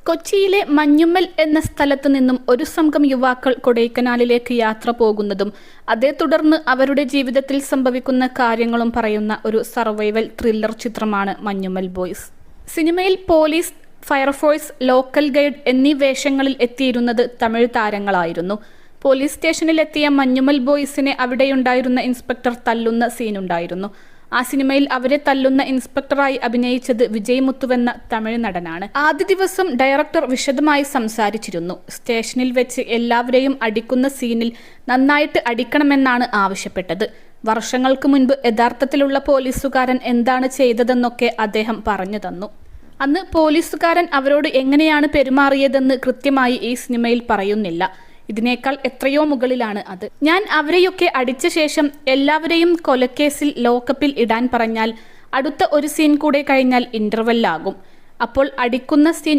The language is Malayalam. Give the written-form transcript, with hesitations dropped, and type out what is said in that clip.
കൊച്ചിയിലെ മഞ്ഞുമ്മൽ എന്ന സ്ഥലത്തു നിന്നും ഒരു സംഘം യുവാക്കൾ കൊടൈക്കനാലിലേക്ക് യാത്ര പോകുന്നതും അതേ തുടർന്ന് അവരുടെ ജീവിതത്തിൽ സംഭവിക്കുന്ന കാര്യങ്ങളും പറയുന്ന ഒരു സർവൈവൽ ത്രില്ലർ ചിത്രമാണ് മഞ്ഞുമ്മൽ ബോയ്സ്. സിനിമയിൽ പോലീസ്, ഫയർഫോഴ്സ്, ലോക്കൽ ഗൈഡ് എന്നീ വേഷങ്ങളിൽ എത്തിയിരുന്നത് തമിഴ് താരങ്ങളായിരുന്നു. പോലീസ് സ്റ്റേഷനിലെത്തിയ മഞ്ഞുമ്മൽ ബോയ്സിനെ അവിടെയുണ്ടായിരുന്ന ഇൻസ്പെക്ടർ തല്ലുന്ന സീനുണ്ടായിരുന്നു. ആ സിനിമയിൽ അവരെ തല്ലുന്ന ഇൻസ്പെക്ടറായി അഭിനയിച്ചത് വിജയ് മുത്തുവെന്ന തമിഴ് നടനാണ്. ആദ്യ ദിവസം ഡയറക്ടർ വിശദമായി സംസാരിച്ചിരുന്നു. സ്റ്റേഷനിൽ വെച്ച് എല്ലാവരെയും അടിക്കുന്ന സീനിൽ നന്നായിട്ട് അടിക്കണമെന്നാണ് ആവശ്യപ്പെട്ടത്. വർഷങ്ങൾക്ക് മുൻപ് യഥാർത്ഥത്തിലുള്ള പോലീസുകാരൻ എന്താണ് ചെയ്തതെന്നൊക്കെ അദ്ദേഹം പറഞ്ഞു തന്നു. അന്ന് പോലീസുകാരൻ അവരോട് എങ്ങനെയാണ് പെരുമാറിയതെന്ന് കൃത്യമായി ഈ സിനിമയിൽ പറയുന്നില്ല. ഇതിനേക്കാൾ എത്രയോ മുകളിലാണ് അത്. ഞാൻ അവരെയൊക്കെ അടിച്ച ശേഷം എല്ലാവരെയും കൊലക്കേസിൽ ലോക്കപ്പിൽ ഇടാൻ പറഞ്ഞാൽ അടുത്ത ഒരു സീൻ കൂടെ കഴിഞ്ഞാൽ ഇന്റർവെല്ലാകും. അപ്പോൾ അടിക്കുന്ന സീൻ